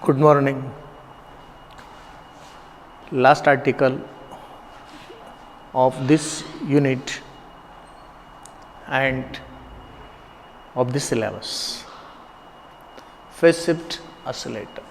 Good morning. Last article of this unit and of the syllabus. Phase shift oscillator.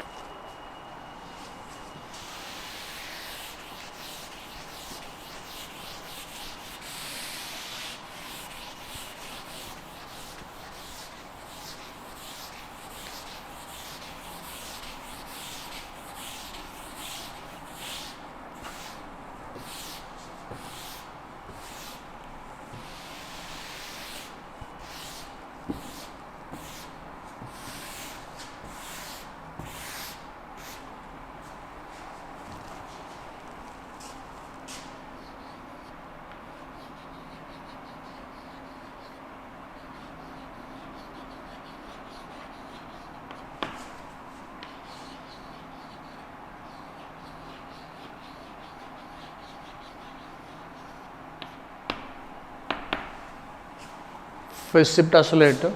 Phase shift oscillator.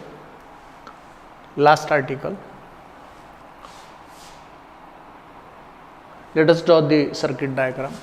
Last article. Let us draw the circuit diagram.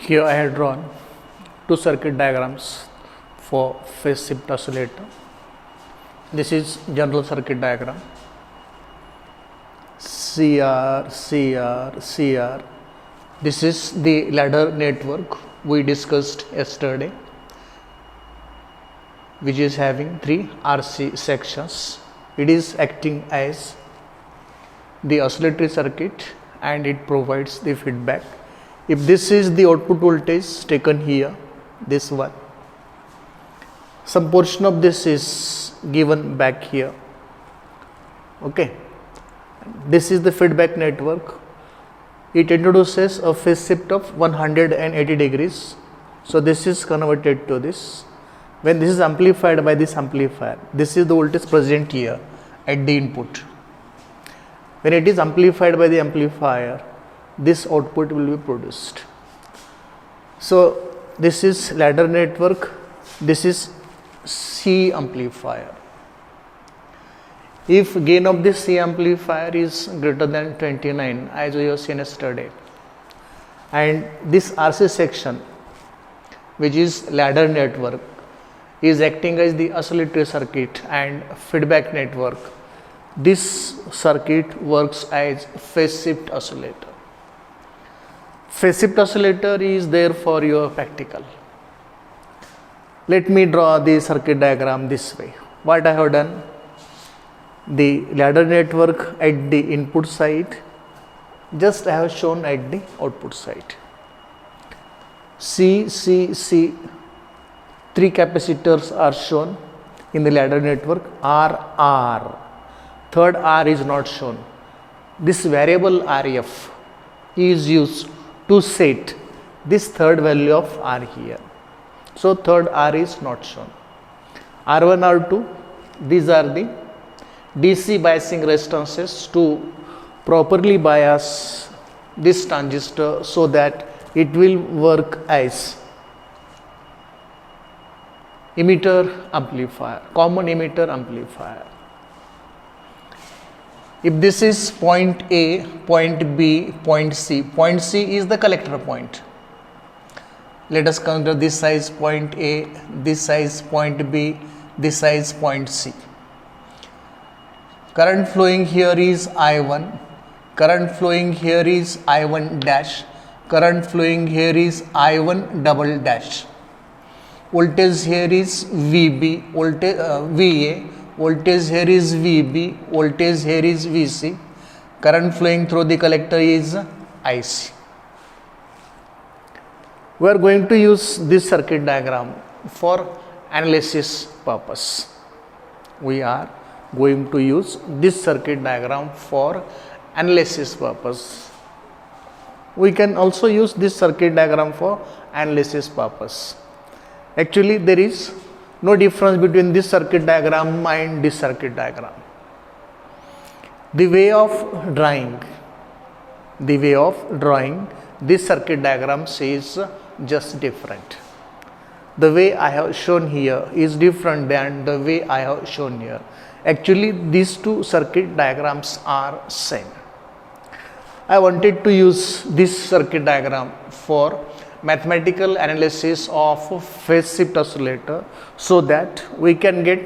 Here I have drawn two circuit diagrams for phase shift oscillator. This is general circuit diagram. CR. This is the ladder network we discussed yesterday, which is having three RC sections. It is acting as the oscillatory circuit and it provides the feedback. If this is the output voltage taken here, this one, some portion of this is given back here. Okay, this is the feedback network. It introduces a phase shift of 180 degrees. So this is converted to this. When this is amplified by this amplifier, this is the voltage present here at the input. When it is amplified by the amplifier, this output will be produced. So this is ladder network, this is C amplifier. If gain of this C amplifier is greater than 29, as we have seen yesterday, and this RC section, which is ladder network, is acting as the oscillatory circuit and feedback network, this circuit works as phase shift oscillator. Phase shift oscillator is there for your practical. Let me draw the circuit diagram this way. What I have done, the ladder network at the input side, just I have shown at the output side. C, three capacitors are shown in the ladder network. R, third R is not shown. This variable RF is used to set this third value of R here. So third R is not shown. R1, R2, these are the DC biasing resistances to properly bias this transistor so that it will work as emitter amplifier, common emitter amplifier. If this is point A, point B, point C is the collector point. Let us consider this size point A, this size point B, this size point C. Current flowing here is I1, current flowing here is I1 dash, current flowing here is I1 double dash. Voltage here is VB, VA, voltage here is VB, voltage here is VC, current flowing through the collector is IC. We are going to use this circuit diagram for analysis purpose. We are going to use this circuit diagram for analysis purpose. We can also use this circuit diagram for analysis purpose. Actually, there is no difference between this circuit diagram and this circuit diagram. The way of drawing this circuit diagram is just different. The way I have shown here is different than the way I have shown here. Actually, these two circuit diagrams are same. I wanted to use this circuit diagram for mathematical analysis of phase shift oscillator so that we can get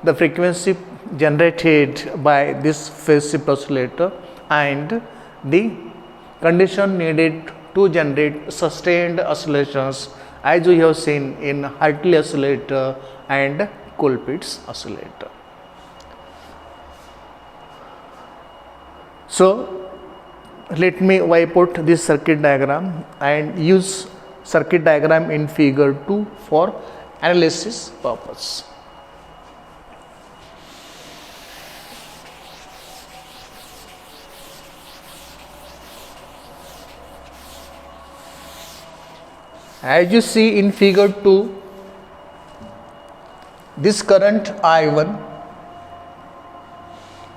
the frequency generated by this phase shift oscillator and the condition needed to generate sustained oscillations as we have seen in Hartley oscillator and Colpitts oscillator. So let me wipe out this circuit diagram and use circuit diagram in figure 2 for analysis purpose. As you see in figure 2, this current I1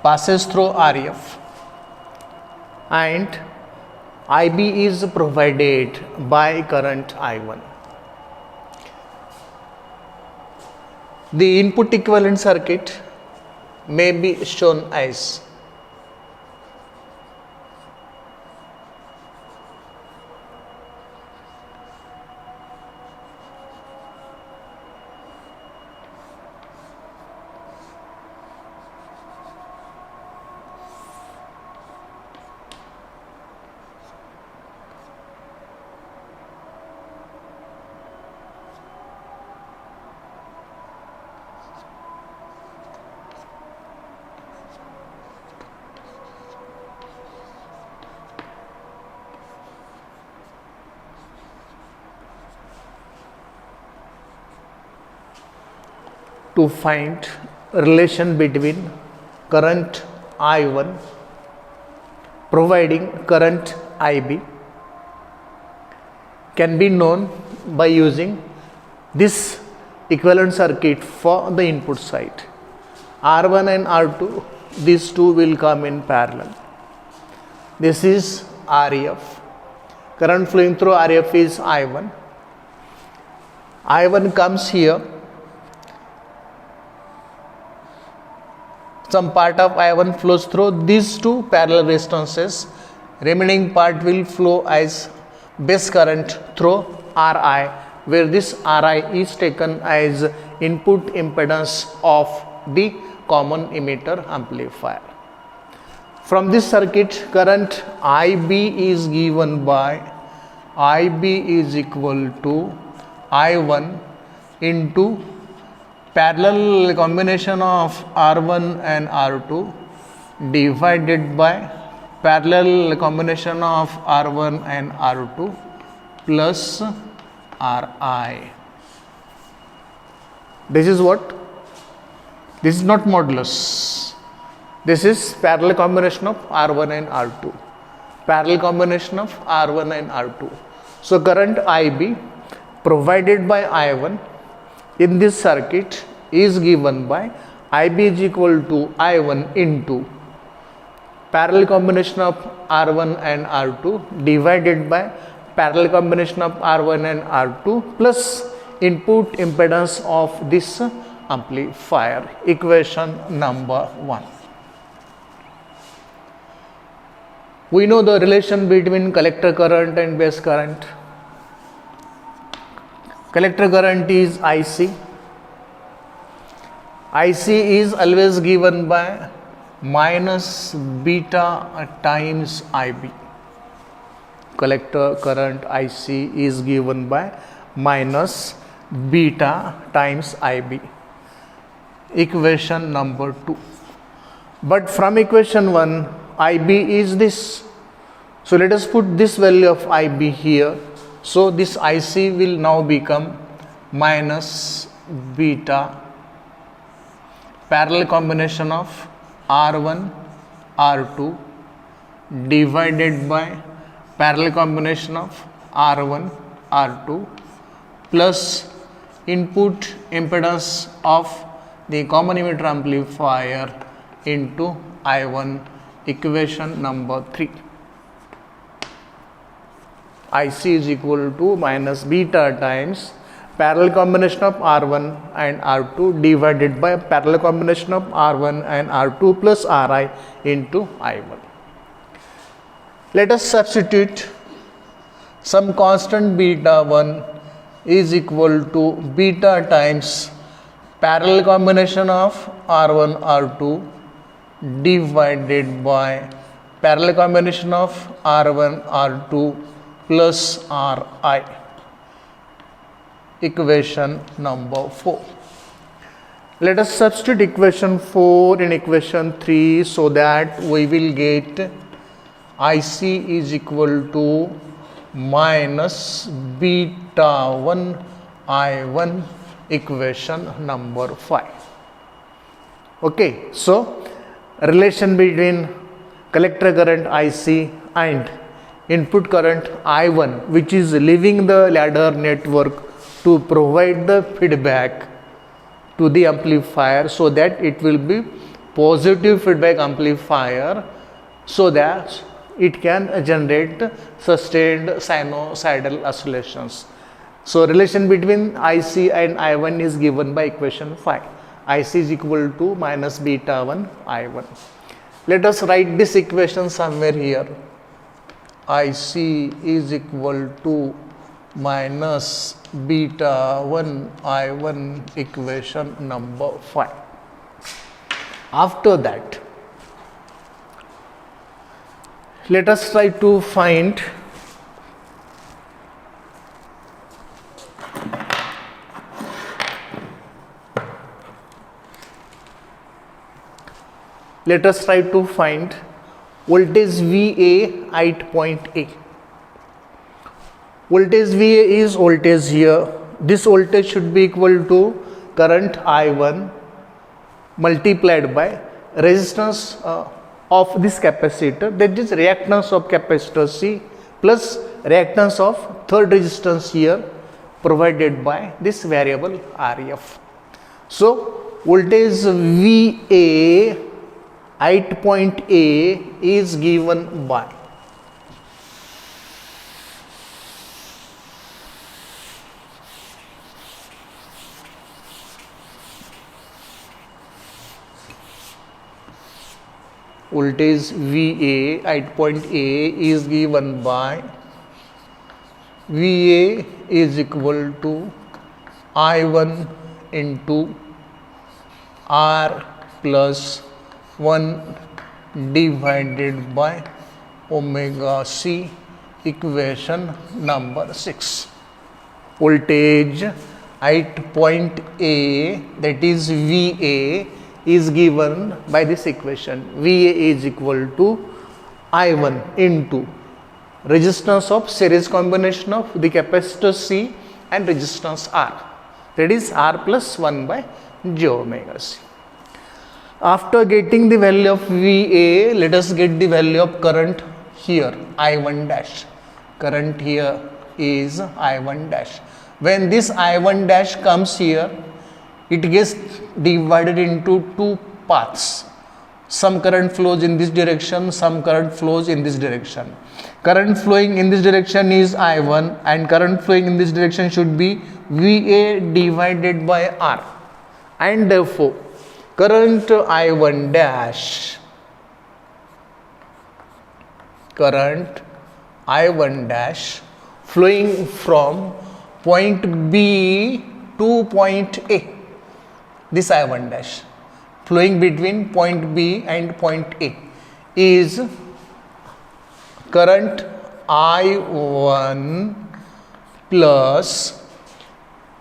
passes through RF and IB is provided by current I1. The input equivalent circuit may be shown as to find relation between current I1 providing current IB can be known by using this equivalent circuit for the input side. R1 and R2, these two will come in parallel. This is REF. Current flowing through REF is I1. I1 comes here. Some part of I1 flows through these two parallel resistances. Remaining part will flow as base current through Ri, where this Ri is taken as input impedance of the common emitter amplifier. From this circuit, current IB is given by IB is equal to I1 into parallel combination of R1 and R2 divided by parallel combination of R1 and R2 plus Ri. This is what? This is not modulus. This is parallel combination of R1 and R2. Parallel combination of R1 and R2. So current IB provided by I1 in this circuit is given by IB is equal to I1 into parallel combination of R1 and R2 divided by parallel combination of R1 and R2 plus input impedance of this amplifier. Equation number 1. We know the relation between collector current and base current. Collector current is IC. IC is always given by minus beta times IB. Collector current IC is given by minus beta times IB. Equation number 2. But from equation 1, IB is this. So let us put this value of IB here. So this IC will now become minus beta parallel combination of R1, R2 divided by parallel combination of R1, R2 plus input impedance of the common emitter amplifier into I1. Equation number 3. IC is equal to minus beta times parallel combination of R1 and R2 divided by parallel combination of R1 and R2 plus Ri into I1. Let us substitute some constant beta 1 is equal to beta times parallel combination of R1 R2 divided by parallel combination of R1 R2 plus Ri. Equation number 4. Let us substitute equation 4 in equation 3 so that we will get IC is equal to minus beta 1 I1. Equation number 5. Okay, so relation between collector current IC and input current I1, which is leaving the ladder network to provide the feedback to the amplifier so that it will be positive feedback amplifier so that it can generate sustained sinusoidal oscillations. So relation between IC and I1 is given by equation 5. IC is equal to minus beta 1 I1. Let us write this equation somewhere here. IC is equal to minus beta 1 I1. Equation number 5. After that, let us try to find voltage VA at point A. Voltage VA is voltage here. This voltage should be equal to current I1 multiplied by resistance of this capacitor, that is reactance of capacitor C plus reactance of third resistance here provided by this variable Rf. So voltage VA at point A is given by voltage VA at point A is given by VA is equal to I1 into R plus 1 divided by omega C, equation number 6. Voltage at point A, that is VA, is given by this equation. VA is equal to I1 into resistance of series combination of the capacitor C and resistance R, that is R plus 1 by j omega C. After getting the value of VA, let us get the value of current here, I1 dash. Current here is I1 dash. When this I1 dash comes here, it gets divided into two paths. Some current flows in this direction, some current flows in this direction. Current flowing in this direction is I1 and current flowing in this direction should be VA divided by R. And therefore, current I1 dash flowing from point B to point A, this I1 dash flowing between point B and point A is current I1 plus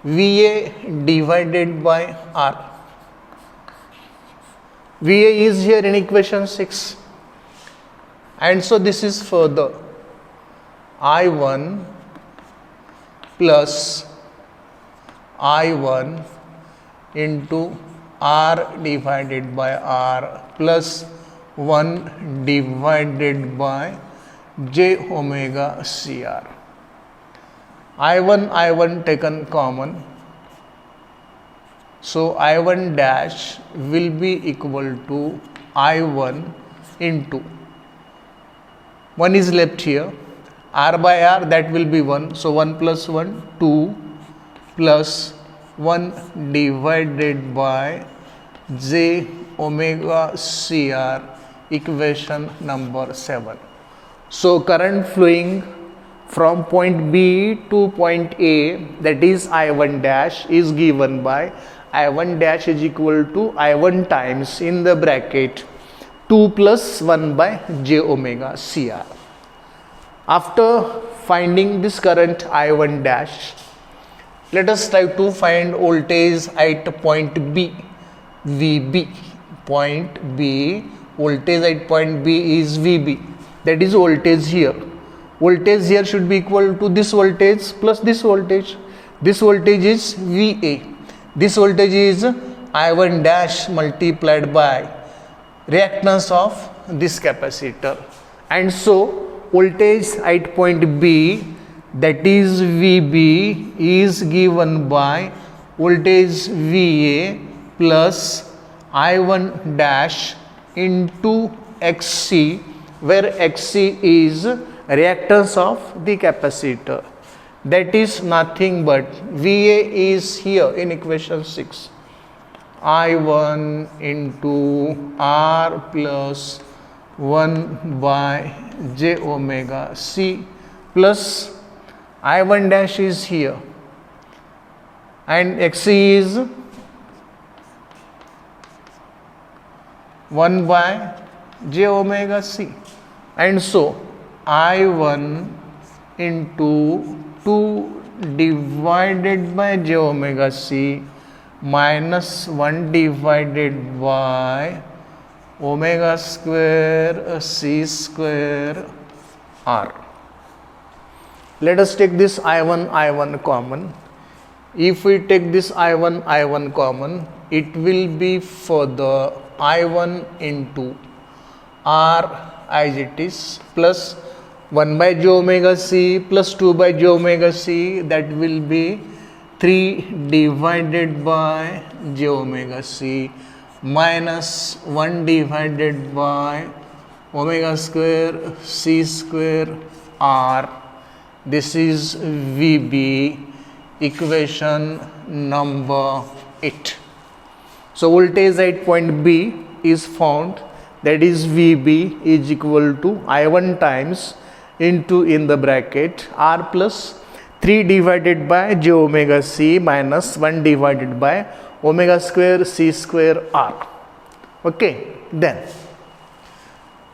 VA divided by R. VA is here in equation 6, and so this is further I1 plus I1 into R divided by R plus 1 divided by j omega CR. I1 taken common, so I1 dash will be equal to I1 into 1 is left here, R by R, that will be 1, so 1 plus 1 2 plus 1 divided by j omega CR, equation number 7. So current flowing from point B to point A, that is I1 dash, is given by I1 dash is equal to I1 times in the bracket 2 plus 1 by j omega CR. After finding this current I1 dash, let us try to find voltage at point B, VB. Point B, voltage at point B is VB, that is voltage here. Voltage here should be equal to this voltage plus this voltage. This voltage is VA. This voltage is I1 dash multiplied by reactance of this capacitor. And so voltage at point B, that is VB, is given by voltage VA plus I1 dash into XC, where XC is reactance of the capacitor. That is nothing but VA is here in equation 6. I1 into R plus 1 by j omega C plus I1 dash is here and XC is 1 by j omega C, and so I1 into 2 divided by j omega C minus 1 divided by omega square C square R. Let us take this I1 common. If we take this I1 common, it will be further I1 into R as it is plus 1 by j omega c plus 2 by j omega c, that will be 3 divided by j omega c minus 1 divided by omega square c square R. This is VB, equation number 8. So voltage at point B is found, that is VB is equal to I1 times into in the bracket R plus 3 divided by j omega c minus 1 divided by omega square c square R. Okay, then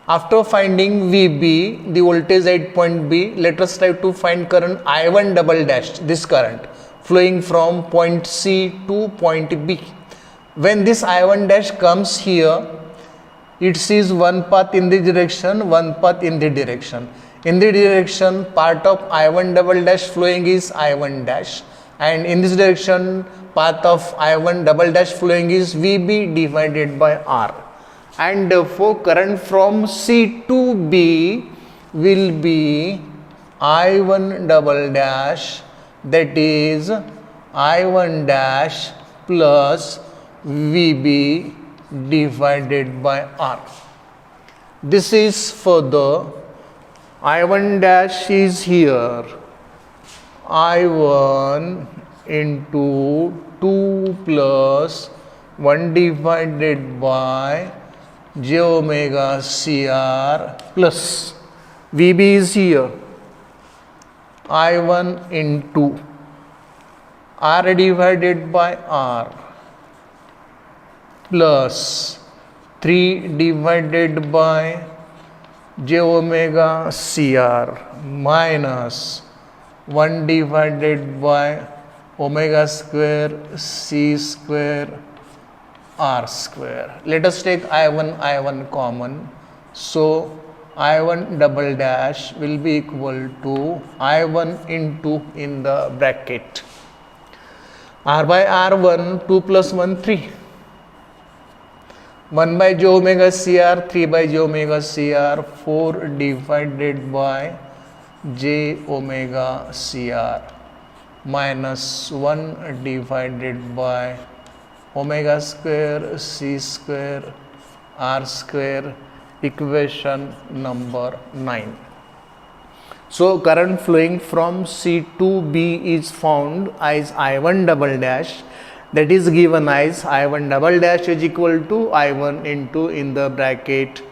after finding VB, the voltage at point B, let us try to find current I1 double dash, this current flowing from point C to point B. When this I1 dash comes here, it sees one path in the direction, one path in the direction. In the direction, part of I1 double dash flowing is I1 dash, and in this direction, path of I1 double dash flowing is VB divided by R. And therefore current from C to B will be I1 double dash, that is I1 dash plus VB divided by R. This is further I1 dash is here, I1 into 2 plus 1 divided by j omega CR plus VB is here, I1 into R divided by R plus 3 divided by j omega CR minus 1 divided by omega square c square R square. Let us take I1 common. So I1 double dash will be equal to I1 into in the bracket R by R1 2 plus 1 3, 1 by j omega CR 3 by j omega CR 4 divided by j omega CR minus 1 divided by omega square c square R square, equation number 9. So current flowing from C to B is found as I1 double dash, that is given as I1 double dash is equal to I1 into in the bracket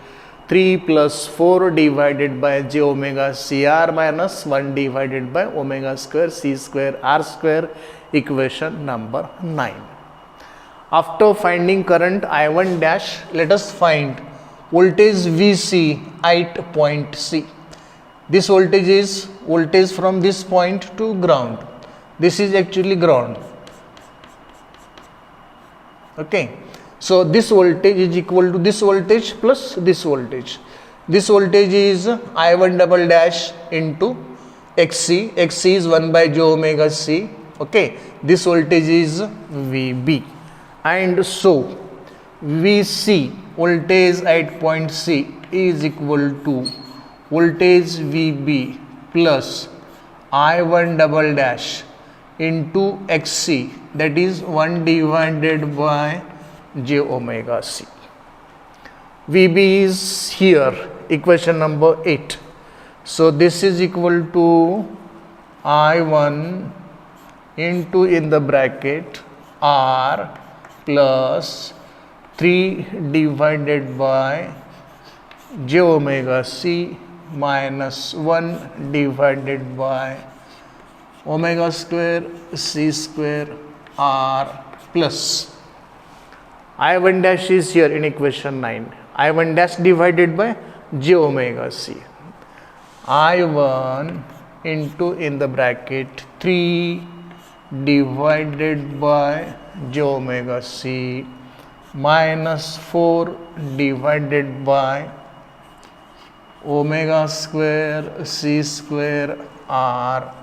3 plus 4 divided by j omega CR minus 1 divided by omega square c square R square, equation number 9. After finding current I1 dash, let us find voltage VC at point C. This voltage is voltage from this point to ground. This is actually ground. Okay. So this voltage is equal to this voltage plus this voltage. This voltage is I1 double dash into XC. XC is 1 by j omega C. Okay. This voltage is VB. And so VC, voltage at point C, is equal to voltage VB plus I1 double dash into XC, that is 1 divided by j omega C. VB is here, equation number 8. So this is equal to I1 into in the bracket R plus 3 divided by j omega C minus 1 divided by omega square c square R plus I1 dash is here in equation 9. I1 dash divided by j omega C. I1 into in the bracket 3 divided by j omega C minus 4 divided by omega square c square R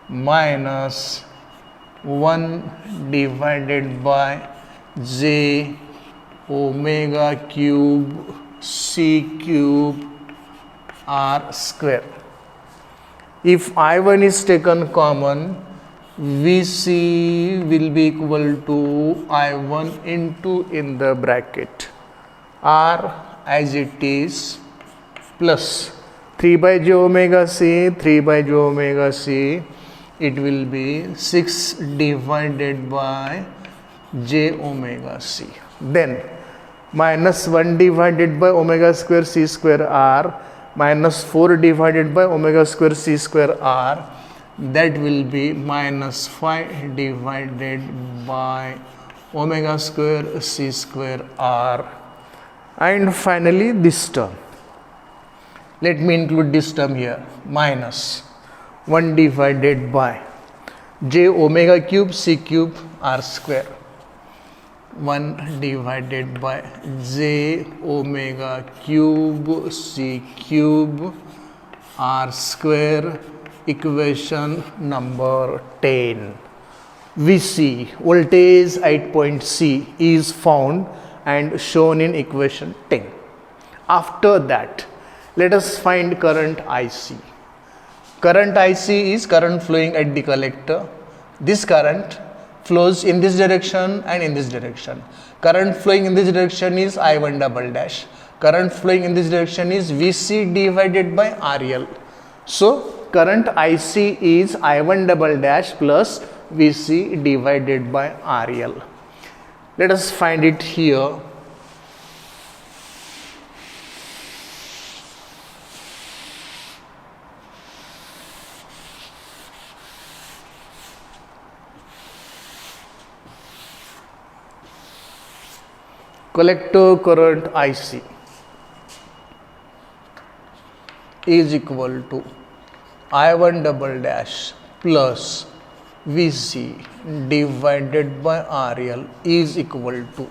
minus 1 divided by j omega cube c cube r square. If I1 is taken common, Vc will be equal to I1 into in the bracket R as it is plus 3 by j omega c, 3 by j omega c, it will be 6 divided by j omega c. Then minus 1 divided by omega square c square r minus 4 divided by omega square c square r, that will be minus 5 divided by omega square c square r. And finally this term, let me include this term here, minus 1 divided by j omega cube c cube r square, 1 divided by j omega cube c cube r square, equation number 10. Vc, voltage at point C, is found and shown in equation 10. After that, let us find current IC. Current IC is current flowing at the collector. This current flows in this direction and in this direction. Current flowing in this direction is I1 double dash. Current flowing in this direction is Vc divided by RL. So current IC is I1 double dash plus Vc divided by RL. Let us find it here. Collector current IC is equal to I1 double dash plus Vc divided by RL is equal to,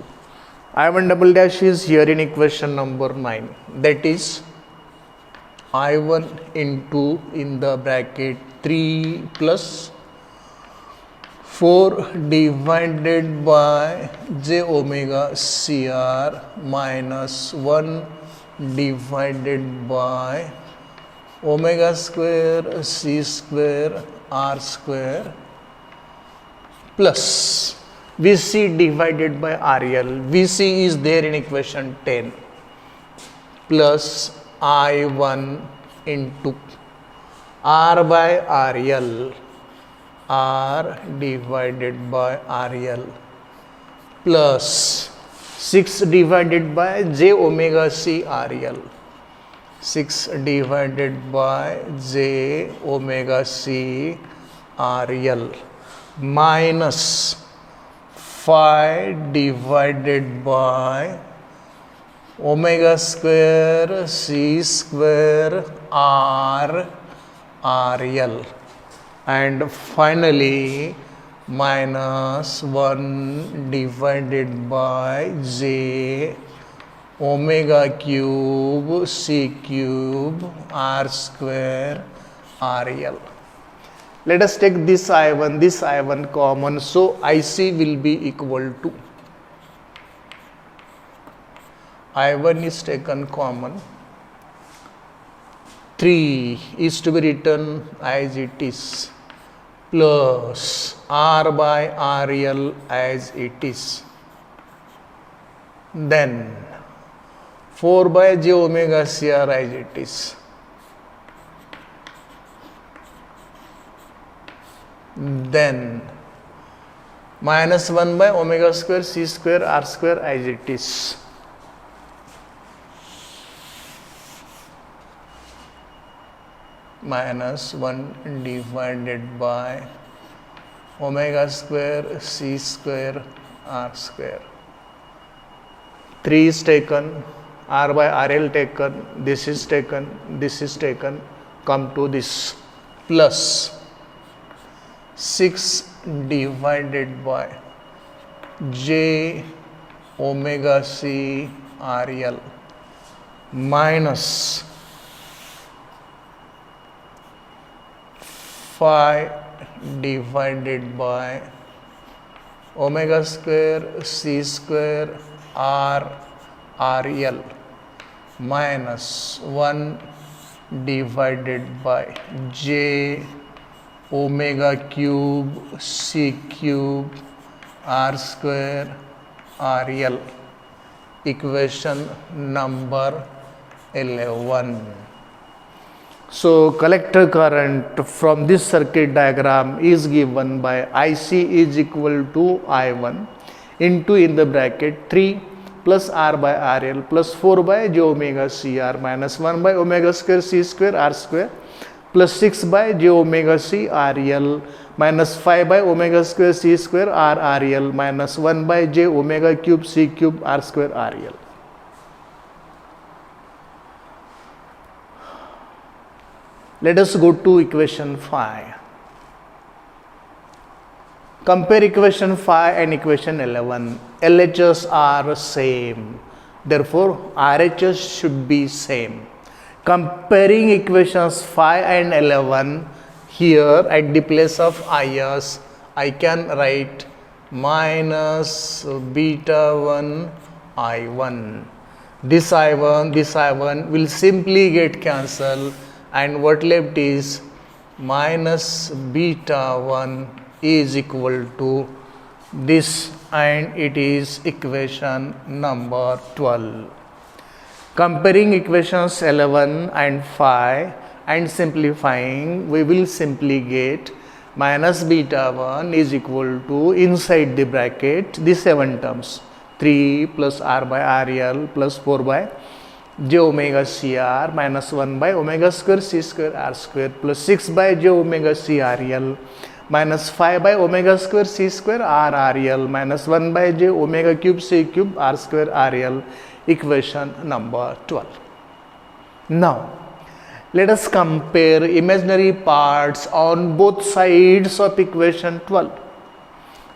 I1 double dash is here in equation number 9, that is I1 into in the bracket 3 plus 4 divided by j omega cr minus 1 divided by omega square c square r square plus Vc divided by RL. Vc is there in equation 10 plus I1 into R by RL, R divided by RL plus 6 divided by j omega c RL, 6 divided by j omega c RL minus 5 divided by omega square c square r RL, and finally minus 1 divided by j omega cube c cube r square RL. Let us take this I1 common, so IC will be equal to, I1 is taken common, 3 is to be written as it is plus R by RL as it is, then 4 by j omega cr as it is, then minus 1 by omega square c square r square as it is, minus 1 divided by omega square c square r square, 3 is taken, r by RL taken, this is taken, come to this plus 6 divided by j omega c RL minus 5 divided by omega square c square r RL minus 1 divided by j omega cube c cube r square RL. Equation number 11. So collector current from this circuit diagram is given by IC is equal to I1 into in the bracket 3 plus R by RL plus 4 by j omega CR minus 1 by omega square C square R square plus 6 by j omega C RL minus 5 by omega square C square R RL minus 1 by j omega cube C cube R square RL. Let us go to equation 5. Compare equation 5 and equation 11. LHS are same. Therefore, RHS should be same. Comparing equations 5 and 11, here at the place of IS, I can write minus beta 1 I1. This I1 will simply get cancelled, and what left is minus beta 1 is equal to this, and it is equation number 12. Comparing equations 11 and 5 and simplifying, we will simply get minus beta 1 is equal to, inside the bracket, the 7 terms, 3 plus R by RL plus 4 by j omega CR minus 1 by omega square C square R square plus 6 by j omega CRL minus 5 by omega square C square R RL minus 1 by j omega cube C cube R square RL. Equation number 12. Now, let us compare imaginary parts on both sides of equation 12.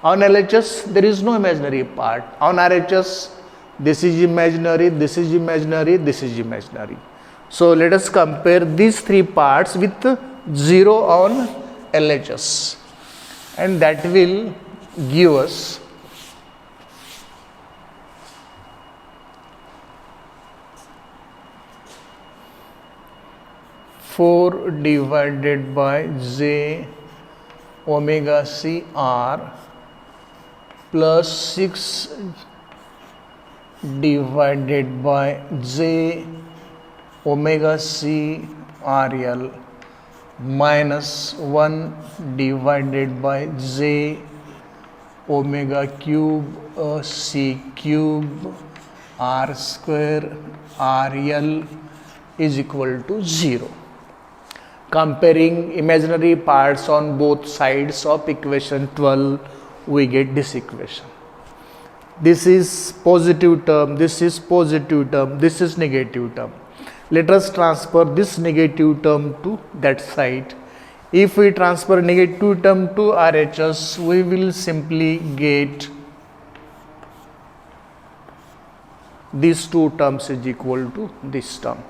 On LHS, there is no imaginary part. On RHS, this is imaginary, this is imaginary, this is imaginary. So, let us compare these three parts with 0 on LHS, and that will give us four divided by j omega CR plus 6 divided by j omega C RL minus 1 divided by j omega cube C cube R square RL is equal to 0. Comparing imaginary parts on both sides of equation 12, we get this equation. This is positive term, this is positive term, this is negative term. Let us transfer this negative term to that side. If we transfer negative term to RHS, we will simply get these two terms is equal to this term.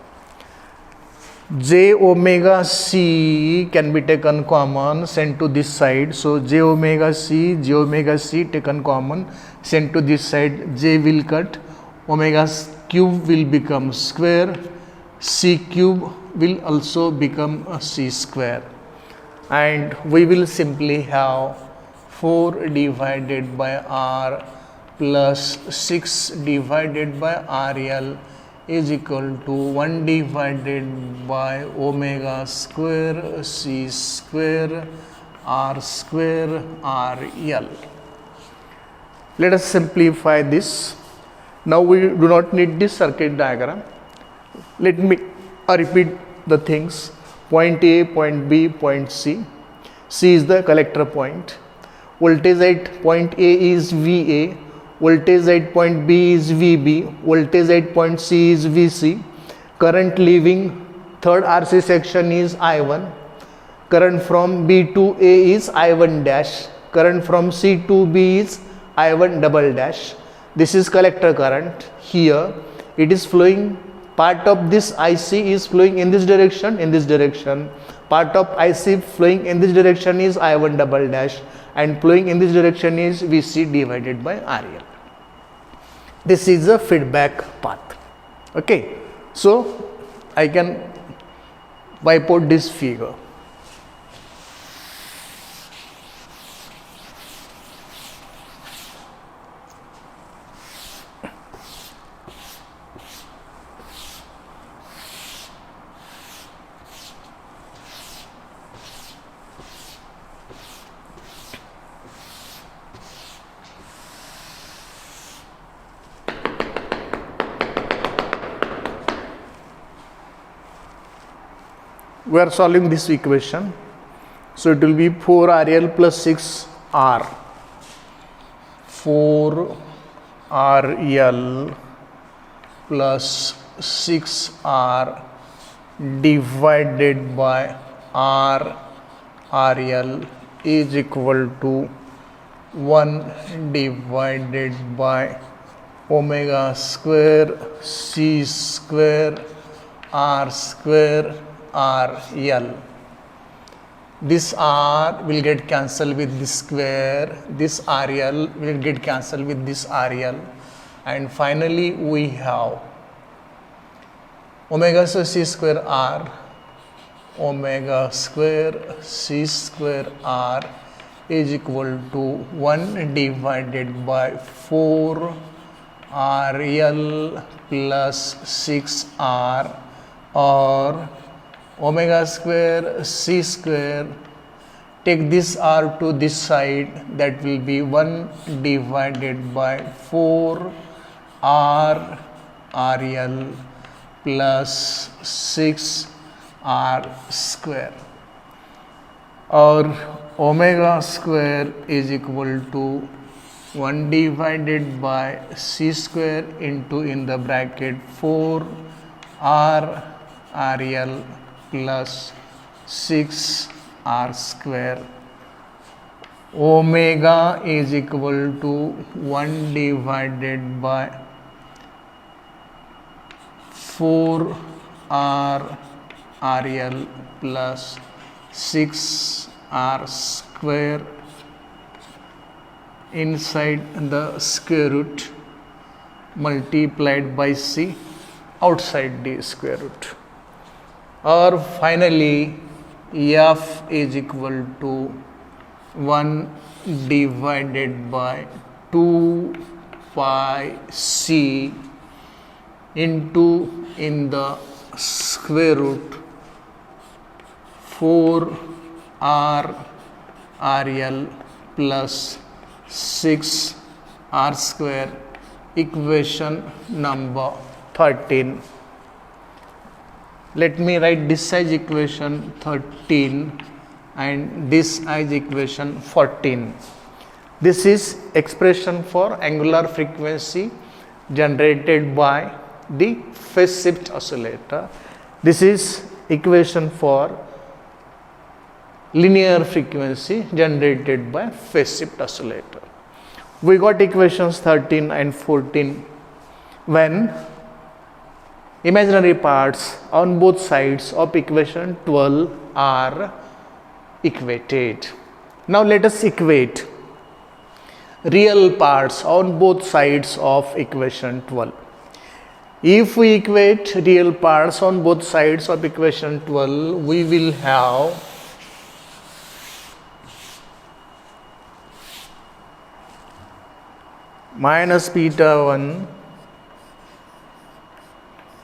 J omega C can be taken common, sent to this side. So, J omega C taken common, sent to this side. J will cut, omega cube will become square, C cube will also become a C square. And we will simply have 4 divided by R plus 6 divided by RL is equal to 1 divided by omega square C square R square RL. Let us simplify this. Now we do not need this circuit diagram. Let me repeat the things. Point A, point B, point C. C is the collector point. Voltage at point A is VA. Voltage at point B is VB, voltage at point C is VC, current leaving third RC section is I1, current from B to A is I1 dash, current from C to B is I1 double dash. This is collector current. Here it is flowing, part of this IC is flowing in this direction, part of IC flowing in this direction is I1 double dash, and flowing in this direction is Vc divided by RL. This is the feedback path. Okay, so I can wipe out this figure. We are solving this equation, so it will be 4RL plus 6R. 4RL plus 6R divided by RL is equal to 1 divided by omega square C square R square RL. This R will get cancelled with this square, this RL will get cancelled with this RL, and finally we have omega square C square R, omega square C square R is equal to 1 divided by 4 RL plus 6R, or omega square C square, take this R to this side, that will be 1 divided by 4 RL plus 6 R square, or omega square is equal to 1 divided by C square into in the bracket 4 RL plus 6 R square. Omega is equal to 1 divided by 4 RL plus 6 R square inside the square root multiplied by C outside the square root. Or finally F is equal to 1 divided by 2 pi C into in the square root 4 RL plus 6 R square, equation number 13. Let me write this as equation 13 and this as equation 14. This is expression for angular frequency generated by the phase shift oscillator. This is equation for linear frequency generated by phase shift oscillator. We got equations 13 and 14 when imaginary parts on both sides of equation 12 are equated. Now let us equate real parts on both sides of equation 12. If we equate real parts on both sides of equation 12, we will have minus beta 1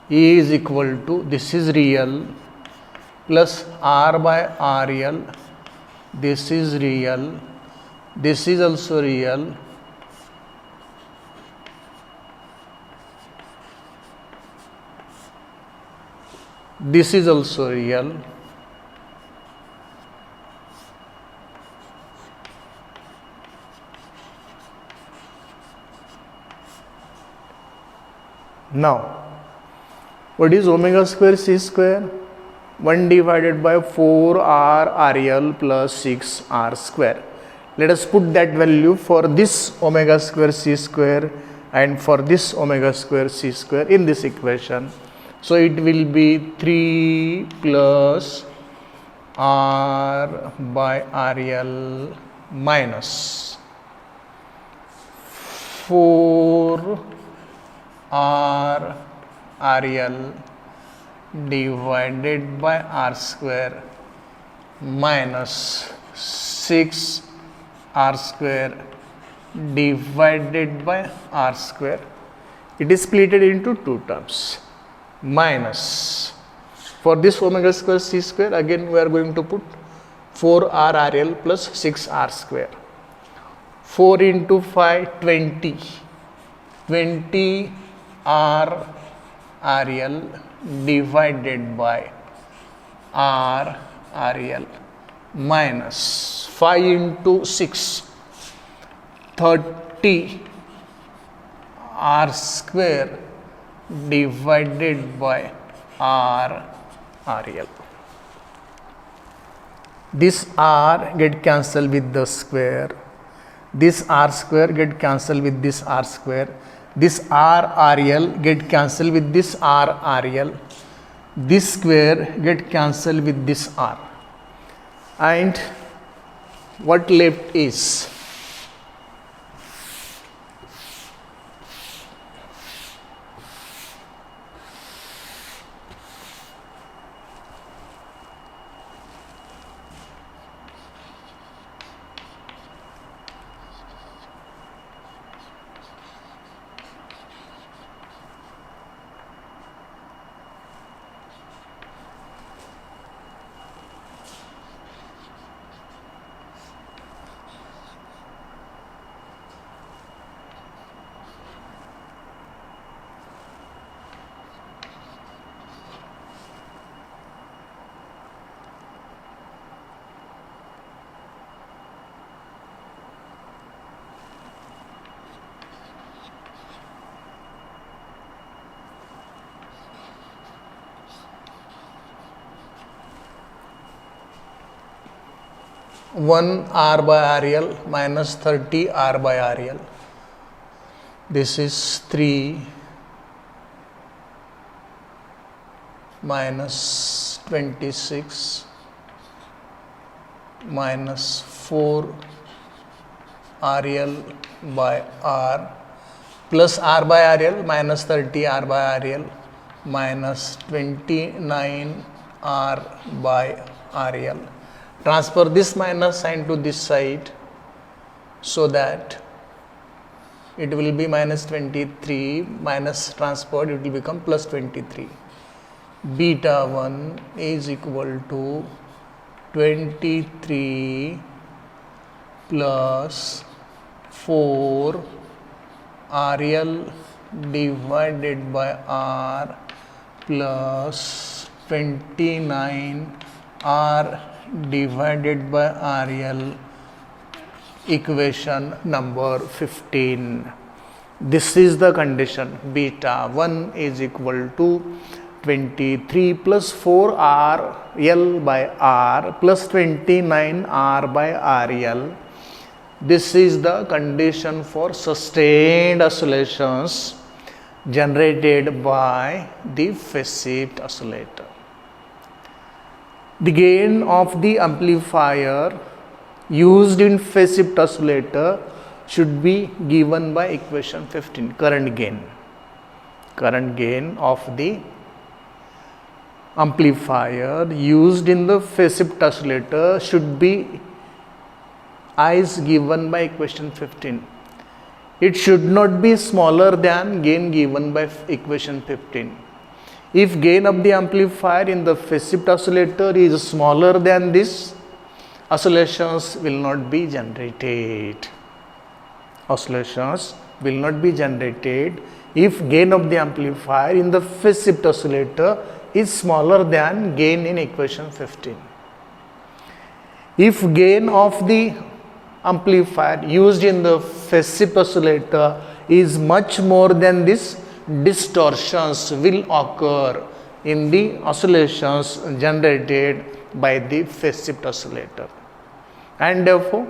is equal to, this is real, plus R by RL, this is real, this is also real, this is also real, now what is omega square C square? 1 divided by 4 RL plus 6 R square. Let us put that value for this omega square C square and for this omega square C square in this equation. So it will be 3 plus R by RL minus 4 R RL divided by R square minus 6 R square divided by R square. It is split into two terms. Minus, for this omega square c square, again we are going to put 4 R RL plus 6 R square. 4 into 5, 20. 20 R RL divided by R RL minus 5 into 6, 30 R square divided by R RL. This R get cancelled with the square. This R square get cancelled with this R square. This R RL get cancelled with this R RL. This square get cancelled with this R. And what left is 1 R by RL minus 30 R by RL. This is 3 minus 26 minus 4 RL by R plus R by RL minus 30 R by RL minus 29 R by RL. Transfer this minus sign to this side so that it will be minus 23 minus transferred, it will become plus 23. Beta 1 is equal to 23 plus 4 RL divided by R plus 29 R divided by RL, equation number 15. This is the condition. Beta 1 is equal to 23 plus 4 RL by R plus 29 R by RL. This is the condition for sustained oscillations generated by the phase shift oscillator. The gain of the amplifier used in phase shift oscillator should be given by equation 15. Current gain of the amplifier used in the phase shift oscillator should be as given by equation 15. It should not be smaller than gain given by equation 15. If gain of the amplifier in the phase shift oscillator is smaller than this, oscillations will not be generated. Oscillations will not be generated if gain of the amplifier in the phase shift oscillator is smaller than gain in equation 15. If gain of the amplifier used in the phase shift oscillator is much more than this, distortions will occur in the oscillations generated by the phase shift oscillator, and therefore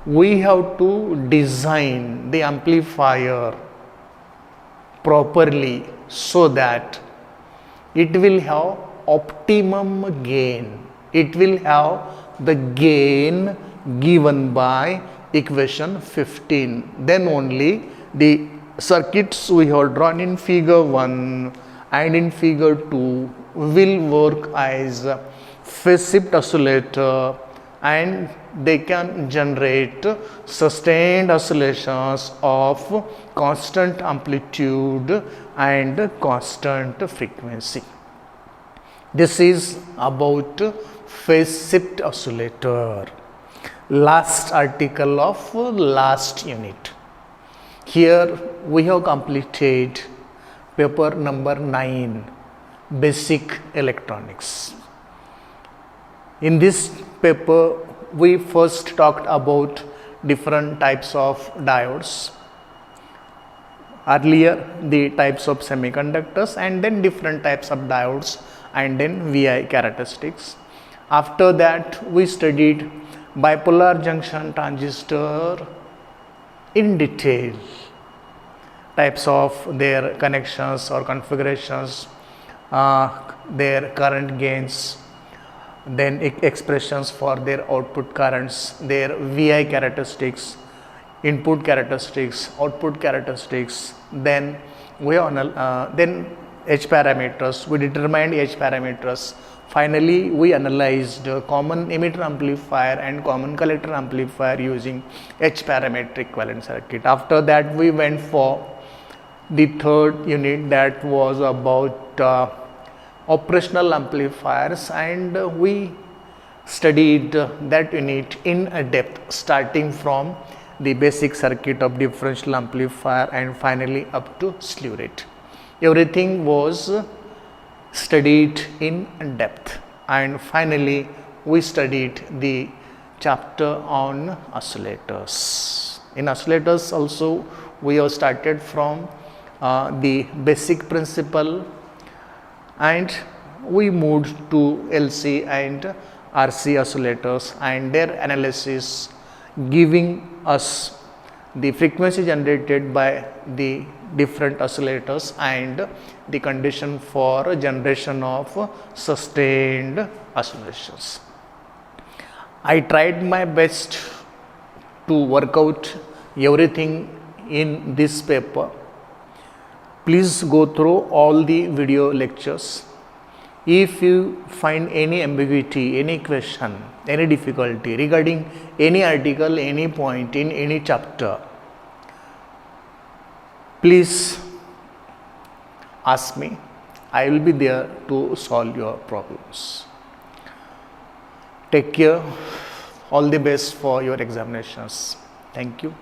we have to design the amplifier properly so that it will have optimum gain. It will have the gain given by equation 15. Then only the circuits we have drawn in figure 1 and in figure 2 will work as phase shift oscillator, and they can generate sustained oscillations of constant amplitude and constant frequency. This is about phase shift oscillator. Last article of last unit. Here we have completed paper number 9, basic electronics. In this paper we first talked about different types of diodes. Earlier the types of semiconductors, and then different types of diodes, and then VI characteristics. After that we studied bipolar junction transistor in detail, types of their connections or configurations, their current gains, then expressions for their output currents, their VI characteristics, input characteristics, output characteristics. Then we then H parameters. We determined H parameters. Finally, we analyzed common emitter amplifier and common collector amplifier using H parameter equivalent circuit. After that, we went for the third unit, that was about operational amplifiers, and we studied that unit in depth, starting from the basic circuit of differential amplifier and finally up to slew rate. Everything was studied in depth, and finally we studied the chapter on oscillators. In oscillators also we have started from the basic principle, and we moved to LC and RC oscillators and their analysis, giving us the frequency generated by the different oscillators and the condition for generation of sustained oscillations. I tried my best to work out everything in this paper. Please go through all the video lectures. If you find any ambiguity, any question, any difficulty regarding any article, any point in any chapter, please ask me. I will be there to solve your problems. Take care. All the best for your examinations. Thank you.